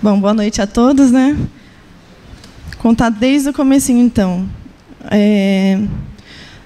Bom, boa noite a todos, né? Contar desde o comecinho, então.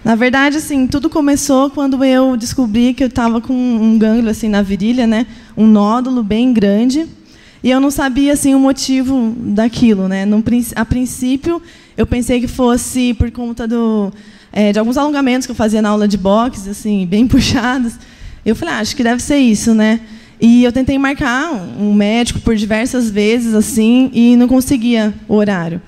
Na verdade, assim, tudo começou quando eu descobri que eu estava com um gânglio assim na virilha, né? Um nódulo bem grande, e eu não sabia assim o motivo daquilo, né? A princípio, eu pensei que fosse por conta de alguns alongamentos que eu fazia na aula de boxe, assim, bem puxados. Eu falei, acho que deve ser isso, né? E eu tentei marcar um médico por diversas vezes, assim, e não conseguia o horário.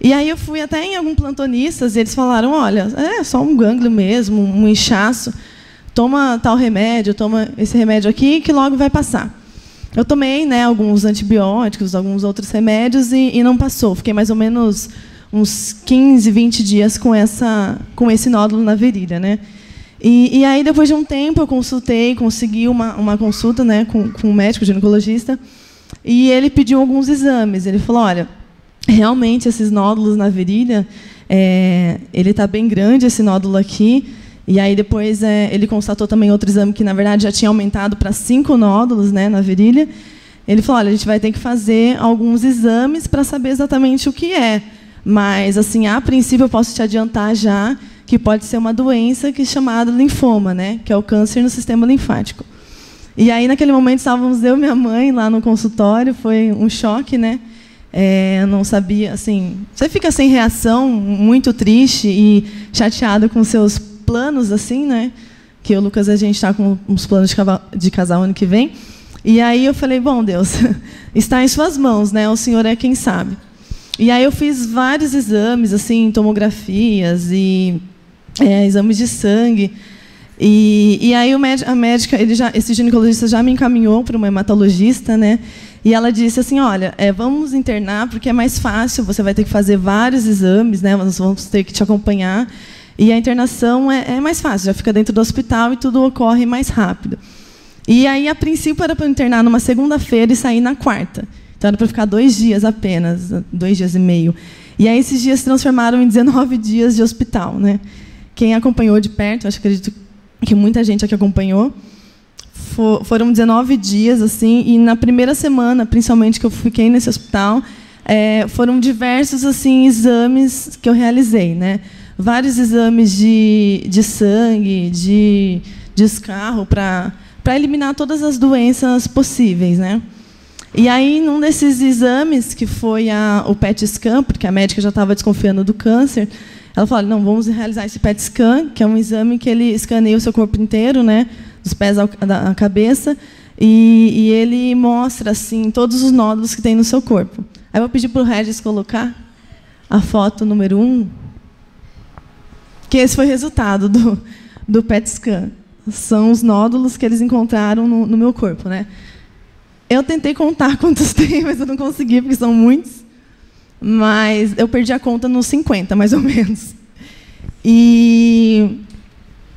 E aí eu fui até em alguns plantonistas, e eles falaram, olha, é só um gânglio mesmo, um inchaço, toma tal remédio, toma esse remédio aqui, que logo vai passar. Eu tomei, né, alguns antibióticos, alguns outros remédios, e não passou. Fiquei mais ou menos uns 15, 20 dias com esse nódulo na virilha, né? E aí, depois de um tempo, eu consegui uma consulta, né, com um médico ginecologista, e ele pediu alguns exames. Ele falou, olha, realmente, esses nódulos na virilha, ele está bem grande, esse nódulo aqui. E aí, depois, ele constatou também outro exame que, na verdade, já tinha aumentado para 5 nódulos, né, na virilha. Ele falou, olha, a gente vai ter que fazer alguns exames para saber exatamente o que é. Mas, assim, a princípio, eu posso te adiantar já que pode ser uma doença que é chamada linfoma, né, que é o câncer no sistema linfático. E aí, naquele momento, estávamos eu e minha mãe lá no consultório, foi um choque, né? Eu não sabia, assim, você fica sem reação, muito triste e chateado com seus planos, assim, né? Que o Lucas, a gente está com uns planos de casal ano que vem. E aí eu falei, bom, Deus, está em suas mãos, né? O Senhor é quem sabe. E aí eu fiz vários exames, assim, tomografias e exames de sangue. E aí a médica, esse ginecologista já me encaminhou para uma hematologista, né? E ela disse assim, olha, vamos internar porque é mais fácil, você vai ter que fazer vários exames, né? Nós vamos ter que te acompanhar. E a internação é mais fácil, já fica dentro do hospital e tudo ocorre mais rápido. E aí, a princípio, era para eu internar numa segunda-feira e sair na quarta. Então, era para ficar 2 dias apenas, 2 dias e meio. E aí, esses dias se transformaram em 19 dias de hospital, né? Quem acompanhou de perto, acho que acredito que muita gente aqui acompanhou, foram 19 dias, assim, e na primeira semana, principalmente, que eu fiquei nesse hospital, foram diversos assim, exames que eu realizei, né? Vários exames de sangue, de escarro, para eliminar todas as doenças possíveis, né? E aí, num desses exames, que foi o PET scan, porque a médica já estava desconfiando do câncer, ela falou, não, vamos realizar esse PET scan, que é um exame que ele escaneia o seu corpo inteiro, né, dos pés à cabeça, e ele mostra assim, todos os nódulos que tem no seu corpo. Aí eu vou pedir para o Regis colocar a foto número 1, que esse foi o resultado do PET scan. São os nódulos que eles encontraram no meu corpo, né? Eu tentei contar quantos tem, mas eu não consegui, porque são muitos. Mas eu perdi a conta nos 50, mais ou menos. E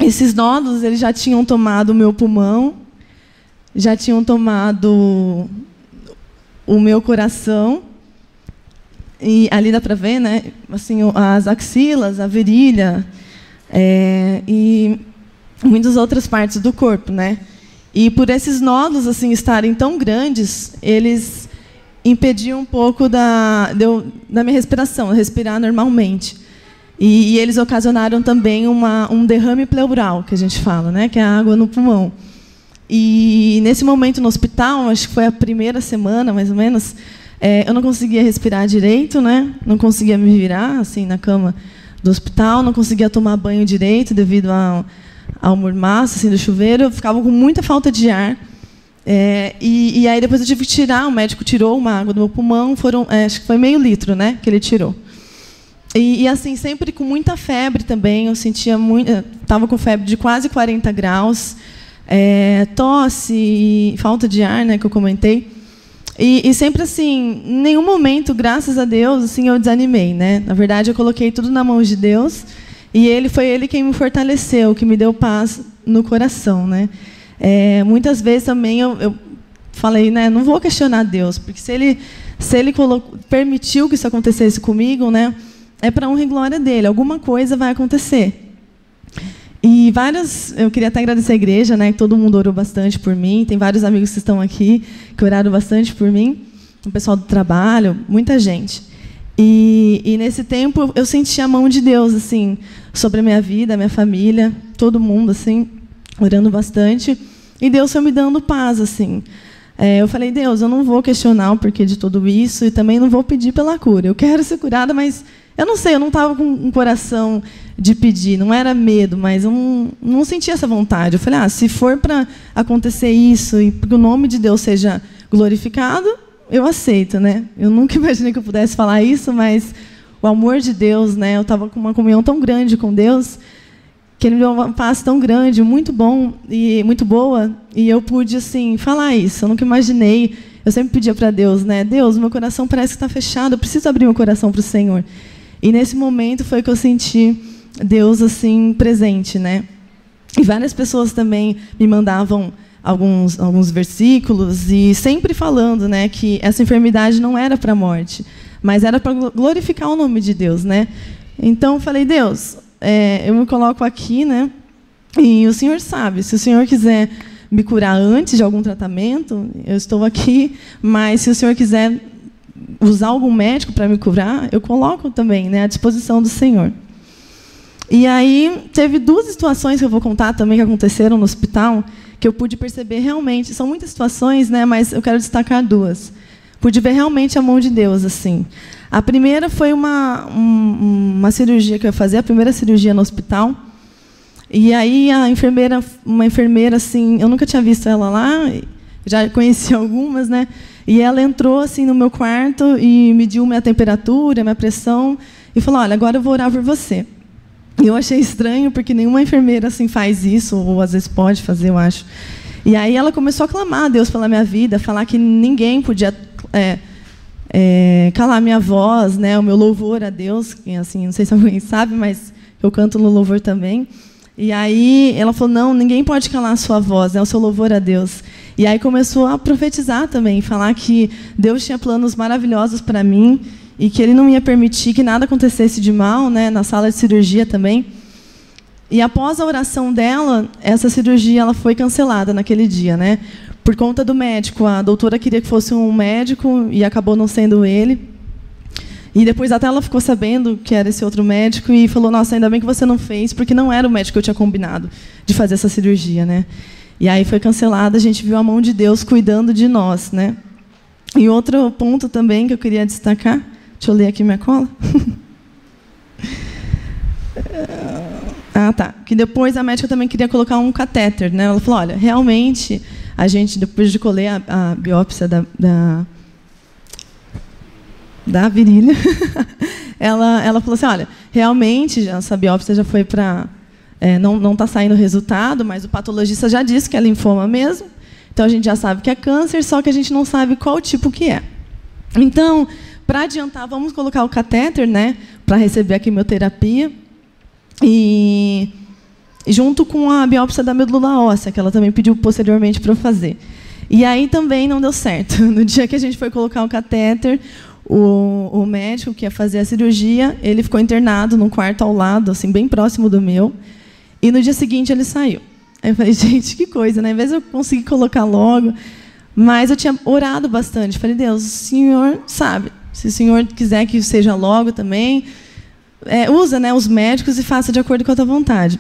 esses nódulos, eles já tinham tomado o meu pulmão, já tinham tomado o meu coração, e ali dá para ver, né? Assim, as axilas, a virilha, e muitas outras partes do corpo, né? E por esses nódulos assim estarem tão grandes, eles impediam um pouco da minha respiração, respirar normalmente. E eles ocasionaram também um derrame pleural, que a gente fala, né? Que é a água no pulmão. E nesse momento no hospital, acho que foi a primeira semana, mais ou menos, eu não conseguia respirar direito, né? Não conseguia me virar assim na cama do hospital, não conseguia tomar banho direito devido ao mormaço assim, do chuveiro, eu ficava com muita falta de ar. E aí depois eu tive que tirar, o médico tirou uma água do meu pulmão, acho que foi meio litro, né, que ele tirou. E assim, sempre com muita febre também, eu sentia muito, estava com febre de quase 40 graus, tosse e falta de ar, né, que eu comentei. E sempre assim, em nenhum momento, graças a Deus, assim, eu desanimei, né? Na verdade, eu coloquei tudo na mão de Deus, e foi Ele quem me fortaleceu, que me deu paz no coração, né? Muitas vezes também eu falei, né, não vou questionar Deus, porque se Ele permitiu que isso acontecesse comigo, né, é para honra e glória dele, alguma coisa vai acontecer. E eu queria até agradecer a igreja, né, que todo mundo orou bastante por mim, tem vários amigos que estão aqui que oraram bastante por mim. o pessoal do trabalho, muita gente. E nesse tempo eu senti a mão de Deus assim sobre a minha vida, a minha família, todo mundo assim, orando bastante. E Deus foi me dando paz assim. Eu falei, Deus, eu não vou questionar o porquê de tudo isso e também não vou pedir pela cura. Eu quero ser curada, mas eu não sei, eu não estava com um coração de pedir, não era medo, mas eu não sentia essa vontade. Eu falei, se for para acontecer isso e que o nome de Deus seja glorificado, eu aceito, né? Eu nunca imaginei que eu pudesse falar isso, mas o amor de Deus, né? Eu estava com uma comunhão tão grande com Deus, que Ele me deu uma paz tão grande, muito bom e muito boa, e eu pude assim falar isso. Eu nunca imaginei. Eu sempre pedia para Deus, né? Deus, meu coração parece que está fechado. Eu preciso abrir meu coração para o Senhor. E nesse momento foi que eu senti Deus assim presente, né? E várias pessoas também me mandavam alguns versículos e sempre falando, né, que essa enfermidade não era para a morte, mas era para glorificar o nome de Deus, né? Então eu falei, Deus, eu me coloco aqui, né? E o Senhor sabe, se o Senhor quiser me curar antes de algum tratamento, eu estou aqui, mas se o Senhor quiser usar algum médico para me curar, eu coloco também, né, à disposição do Senhor. E aí teve duas situações que eu vou contar também que aconteceram no hospital, que eu pude perceber realmente, são muitas situações, né, mas eu quero destacar duas. Pude ver realmente a mão de Deus assim. A primeira foi uma cirurgia que eu ia fazer, a primeira cirurgia no hospital. E aí uma enfermeira assim, eu nunca tinha visto ela lá, já conheci algumas, né? E ela entrou assim no meu quarto e mediu minha temperatura, minha pressão e falou: "Olha, agora eu vou orar por você". E eu achei estranho porque nenhuma enfermeira assim faz isso, ou às vezes pode fazer, eu acho. E aí ela começou a clamar a Deus pela minha vida, falar que ninguém podia calar minha voz, né, o meu louvor a Deus, que, assim, não sei se alguém sabe, mas eu canto no louvor também. E aí ela falou: "Não, ninguém pode calar a sua voz, né, o seu louvor a Deus". E aí começou a profetizar também, falar que Deus tinha planos maravilhosos para mim e que Ele não ia permitir que nada acontecesse de mal, né, na sala de cirurgia também. E após a oração dela, essa cirurgia ela foi cancelada naquele dia, né? Por conta do médico. A doutora queria que fosse um médico e acabou não sendo ele. E depois até ela ficou sabendo que era esse outro médico e falou: "Nossa, ainda bem que você não fez, porque não era o médico que eu tinha combinado de fazer essa cirurgia, né?" E aí foi cancelada, a gente viu a mão de Deus cuidando de nós, né? E outro ponto também que eu queria destacar, deixa eu ler aqui minha cola. Tá. Que depois a médica também queria colocar um catéter, né? Ela falou: "Olha, realmente a gente, depois de colher a biópsia da virilha, ela falou assim: "Olha, realmente essa biópsia já foi para não está saindo o resultado, mas o patologista já disse que é linfoma mesmo. Então a gente já sabe que é câncer, só que a gente não sabe qual tipo que é. Então, para adiantar, vamos colocar o catéter, né, para receber a quimioterapia e junto com a biópsia da medula óssea, que ela também pediu posteriormente para eu fazer. E aí também não deu certo. No dia que a gente foi colocar o catéter, o médico que ia fazer a cirurgia, ele ficou internado num quarto ao lado, assim, bem próximo do meu. E no dia seguinte ele saiu. Aí eu falei: gente, que coisa, né? Às vezes eu consegui colocar logo, mas eu tinha orado bastante. Falei: Deus, o Senhor sabe. Se o Senhor quiser que seja logo também, usa, né, os médicos e faça de acordo com a tua vontade.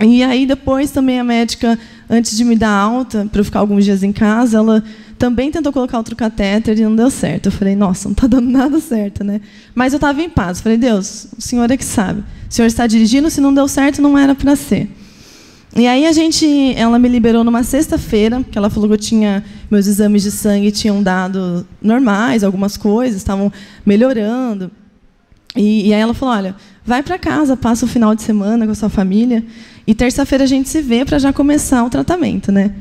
E aí depois também a médica, antes de me dar alta para eu ficar alguns dias em casa, ela também tentou colocar outro catéter e não deu certo. Eu falei: nossa, não está dando nada certo, né? Mas eu estava em paz. Falei: Deus, o Senhor é que sabe. O Senhor está dirigindo, se não deu certo, não era para ser. E aí ela me liberou numa sexta-feira, que ela falou que eu tinha meus exames de sangue tinham dado normais, algumas coisas estavam melhorando. E aí ela falou: olha, vai para casa, passa o final de semana com a sua família e terça-feira a gente se vê para já começar o tratamento, né?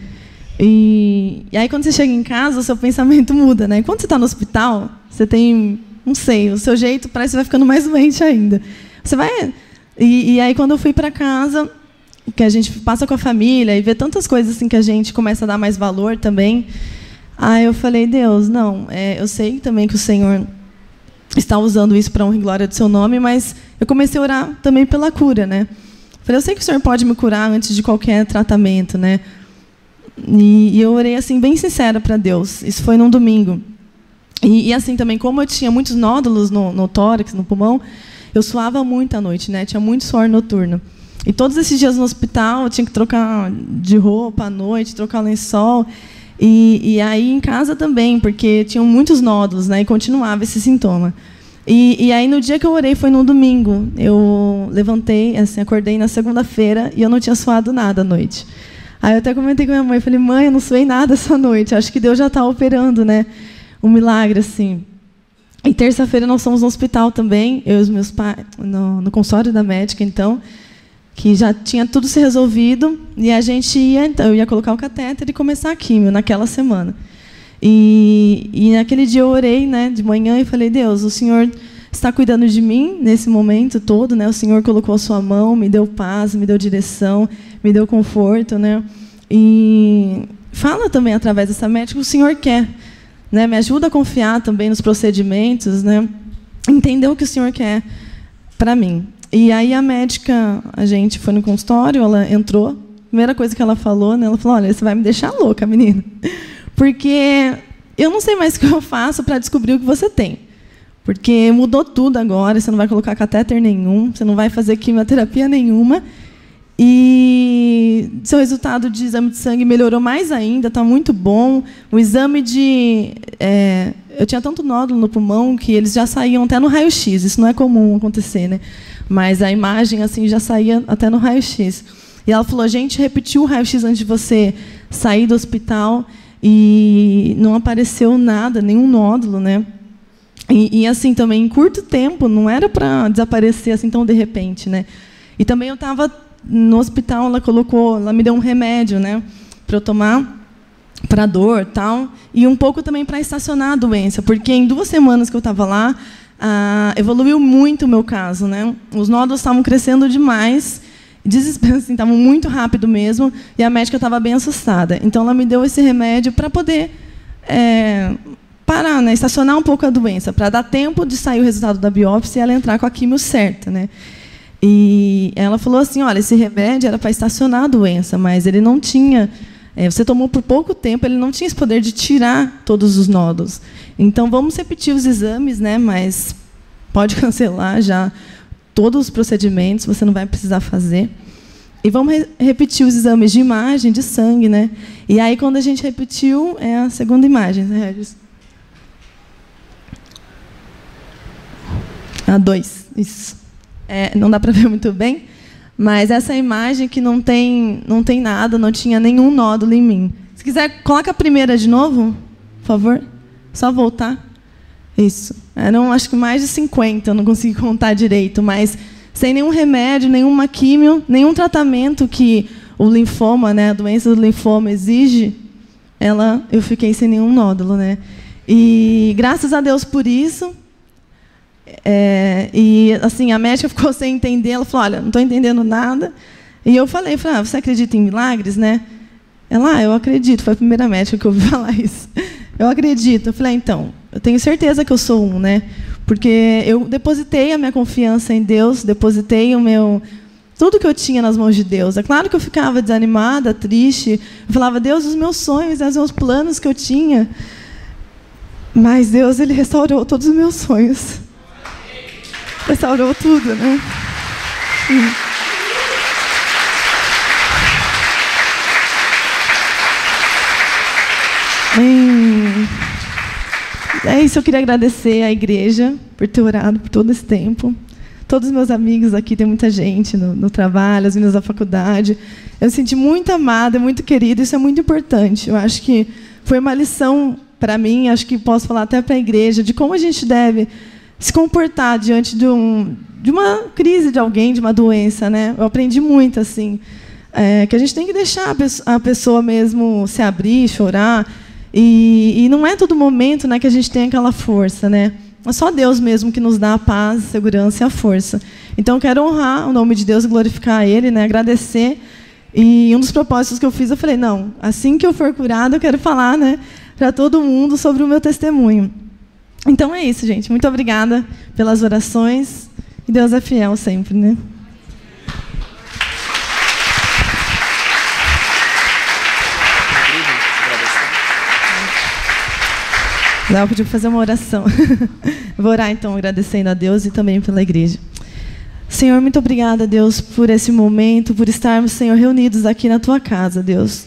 E aí quando você chega em casa, o seu pensamento muda, né? Quando você está no hospital, você tem, não sei, o seu jeito parece que vai ficando mais doente ainda. Você vai e aí quando eu fui para casa, que a gente passa com a família e vê tantas coisas assim que a gente começa a dar mais valor também. Aí eu falei: Deus, não, eu sei também que o Senhor está usando isso para honra e glória do seu nome, mas eu comecei a orar também pela cura, né? Falei: eu sei que o Senhor pode me curar antes de qualquer tratamento, né? E eu orei assim bem sincera para Deus. Isso foi num domingo. E assim também, como eu tinha muitos nódulos no tórax, no pulmão, eu suava muito à noite, né? Tinha muito suor noturno. E todos esses dias no hospital, eu tinha que trocar de roupa à noite, trocar lençol. E aí em casa também, porque tinham muitos nódulos, né? E continuava esse sintoma. E aí no dia que eu orei foi no domingo. Eu levantei, assim, acordei na segunda-feira e eu não tinha suado nada à noite. Aí eu até comentei com minha mãe, falei, mãe, eu não suei nada essa noite. Acho que Deus já está operando, né? Um milagre, assim. E terça-feira nós fomos no hospital também, eu e os meus pais, no consultório da médica, então, que já tinha tudo se resolvido, e a gente ia, então, eu ia colocar o catéter e começar a químio naquela semana. E naquele dia eu orei, né, de manhã, e falei, Deus, o Senhor está cuidando de mim nesse momento todo, né? O Senhor colocou a sua mão, me deu paz, me deu direção, me deu conforto, né? E fala também através dessa médica o Senhor quer, né? Me ajuda a confiar também nos procedimentos, né? Entender o que o Senhor quer para mim. E aí a médica, a gente foi no consultório, ela entrou, a primeira coisa que ela falou, né? Ela falou, olha, você vai me deixar louca, menina, porque eu não sei mais o que eu faço para descobrir o que você tem. Porque mudou tudo agora, você não vai colocar catéter nenhum, você não vai fazer quimioterapia nenhuma. E seu resultado de exame de sangue melhorou mais ainda, está muito bom. O exame de... eu tinha tanto nódulo no pulmão que eles já saíam até no raio-x. Isso não é comum acontecer, né? Mas a imagem assim já saía até no raio-x. E ela falou, a gente repetiu o raio-x antes de você sair do hospital e não apareceu nada, nenhum nódulo, né? E assim também, em curto tempo, não era para desaparecer assim tão de repente, né? E também eu estava no hospital, ela me deu um remédio, né, para eu tomar para dor, tal, e um pouco também para estacionar a doença, porque em 2 semanas que eu estava lá, evoluiu muito o meu caso, né? Os nódulos estavam crescendo demais, desespero, assim, estavam muito rápido mesmo, e a médica estava bem assustada. Então ela me deu esse remédio para poder parar, né, estacionar um pouco a doença, para dar tempo de sair o resultado da biópsia e ela entrar com a quimio certa, né? E ela falou assim, olha, esse remédio era para estacionar a doença, mas ele não tinha, você tomou por pouco tempo, ele não tinha esse poder de tirar todos os nódulos. Então, vamos repetir os exames, né, mas pode cancelar já todos os procedimentos, você não vai precisar fazer. E vamos repetir os exames de imagem, de sangue, né? E aí, quando a gente repetiu, é a segunda imagem, né, Regis? A 2, isso. Não dá para ver muito bem, mas essa imagem que não tem nada, não tinha nenhum nódulo em mim. Se quiser, coloca a primeira de novo, por favor. Só voltar. Isso. Eram, acho que mais de 50, eu não consegui contar direito, mas sem nenhum remédio, nenhuma químio, nenhum tratamento que o linfoma, né, a doença do linfoma exige, eu fiquei sem nenhum nódulo, né? E graças a Deus por isso. E assim a médica ficou sem entender, ela falou, olha, não estou entendendo nada. E eu falei, você acredita em milagres, né? Ela, eu acredito, foi a primeira médica que eu ouvi falar isso. Eu acredito. Eu falei, então, eu tenho certeza que eu sou né? Porque eu depositei a minha confiança em Deus, depositei tudo que eu tinha nas mãos de Deus. É claro que eu ficava desanimada, triste, eu falava, Deus, os meus sonhos, os meus planos que eu tinha. Mas Deus, Ele restaurou todos os meus sonhos. Restaurou tudo, né? É isso, eu queria agradecer à igreja por ter orado por todo esse tempo. Todos os meus amigos aqui, tem muita gente no trabalho, as meninas da faculdade. Eu me senti muito amada, muito querida, isso é muito importante. Eu acho que foi uma lição para mim, acho que posso falar até para a igreja, de como a gente deve se comportar diante de uma crise de alguém, de uma doença, né? Eu aprendi muito, assim, que a gente tem que deixar a pessoa mesmo se abrir, chorar, e não é todo momento, né, que a gente tem aquela força, né? É só Deus mesmo que nos dá a paz, a segurança e a força. Então, eu quero honrar o nome de Deus e glorificar Ele, né? Agradecer. E um dos propósitos que eu fiz, eu falei, não, assim que eu for curada, eu quero falar, né, para todo mundo sobre o meu testemunho. Então é isso, gente. Muito obrigada pelas orações. E Deus é fiel sempre, né? Eu podia fazer uma oração. Vou orar, então, agradecendo a Deus e também pela igreja. Senhor, muito obrigada, Deus, por esse momento, por estarmos, Senhor, reunidos aqui na Tua casa, Deus.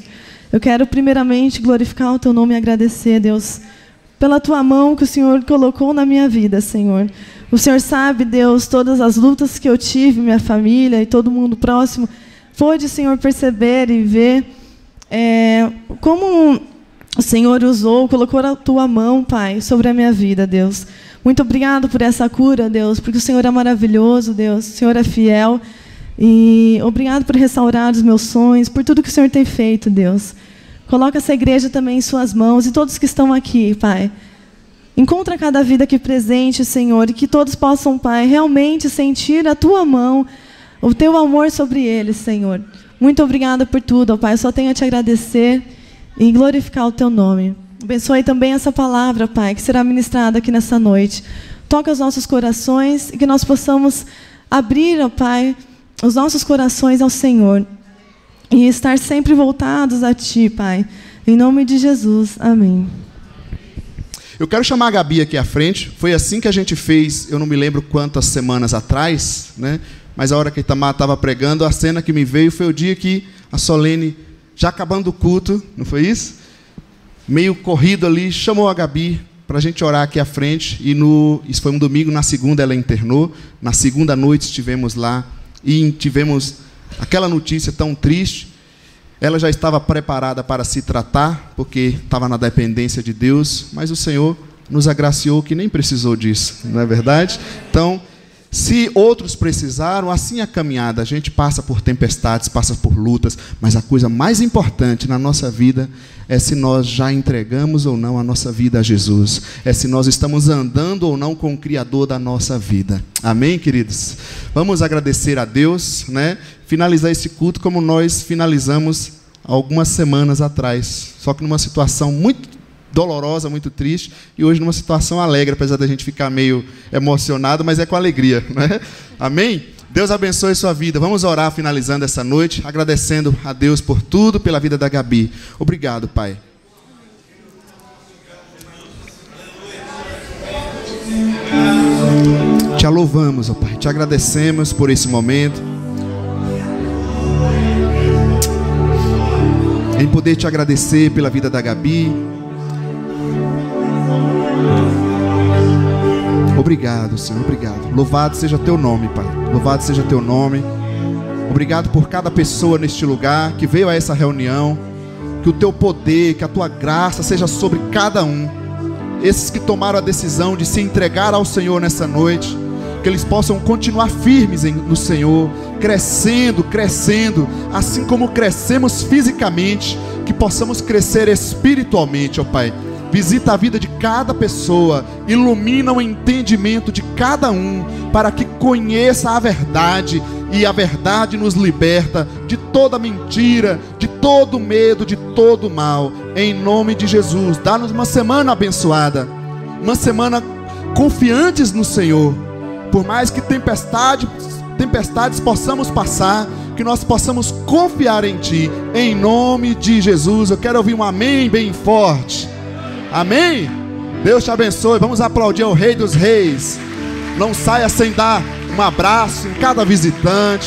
Eu quero, primeiramente, glorificar o Teu nome e agradecer, Deus, pela Tua mão que o Senhor colocou na minha vida, Senhor. O Senhor sabe, Deus, todas as lutas que eu tive, minha família e todo mundo próximo, pôde, Senhor, perceber e ver como o Senhor usou, colocou a Tua mão, Pai, sobre a minha vida, Deus. Muito obrigado por essa cura, Deus, porque o Senhor é maravilhoso, Deus, o Senhor é fiel. E obrigado por restaurar os meus sonhos, por tudo que o Senhor tem feito, Deus. Coloca essa igreja também em Suas mãos e todos que estão aqui, Pai. Encontra cada vida aqui presente, Senhor, e que todos possam, Pai, realmente sentir a Tua mão, o Teu amor sobre eles, Senhor. Muito obrigada por tudo, ó Pai. Eu só tenho a Te agradecer e glorificar o Teu nome. Abençoe também essa palavra, Pai, que será ministrada aqui nessa noite. Toca os nossos corações e que nós possamos abrir, ó Pai, os nossos corações ao Senhor e estar sempre voltados a Ti, Pai. Em nome de Jesus. Amém. Eu quero chamar a Gabi aqui à frente. Foi assim que a gente fez, eu não me lembro quantas semanas atrás, né? Mas a hora que a Itamar estava pregando, a cena que me veio foi o dia que a Solene, já acabando o culto, não foi isso? Meio corrido ali, chamou a Gabi para a gente orar aqui à frente. E isso foi um domingo, na segunda ela internou. Na segunda noite estivemos lá e tivemos aquela notícia tão triste. Ela já estava preparada para se tratar, porque estava na dependência de Deus, mas o Senhor nos agraciou que nem precisou disso, não é verdade? Então, se outros precisaram, assim é a caminhada. A gente passa por tempestades, passa por lutas, mas a coisa mais importante na nossa vida é se nós já entregamos ou não a nossa vida a Jesus. É se nós estamos andando ou não com o Criador da nossa vida. Amém, queridos? Vamos agradecer a Deus, né? Finalizar esse culto como nós finalizamos algumas semanas atrás. Só que numa situação muito dolorosa, muito triste, e hoje numa situação alegre, apesar da gente ficar meio emocionado, mas é com alegria, né? Amém? Deus abençoe sua vida. Vamos orar finalizando essa noite, agradecendo a Deus por tudo, pela vida da Gabi. Obrigado, Pai. Te louvamos, ó Pai, te agradecemos por esse momento, em poder te agradecer pela vida da Gabi. Obrigado, Senhor, obrigado. Louvado seja Teu nome, Pai. Louvado seja Teu nome. Obrigado por cada pessoa neste lugar que veio a essa reunião. Que o Teu poder, que a Tua graça seja sobre cada um. Esses que tomaram a decisão de se entregar ao Senhor nessa noite, que eles possam continuar firmes no Senhor, crescendo, assim como crescemos fisicamente, que possamos crescer espiritualmente, ó Pai. Visita a vida de cada pessoa, ilumina o entendimento de cada um, para que conheça a verdade, e a verdade nos liberta de toda mentira, de todo medo, de todo mal. Em nome de Jesus, dá-nos uma semana abençoada, uma semana confiantes no Senhor. Por mais que tempestades possamos passar, que nós possamos confiar em Ti. Em nome de Jesus, eu quero ouvir um amém bem forte. Amém? Deus te abençoe. Vamos aplaudir ao Rei dos Reis. Não saia sem dar um abraço em cada visitante.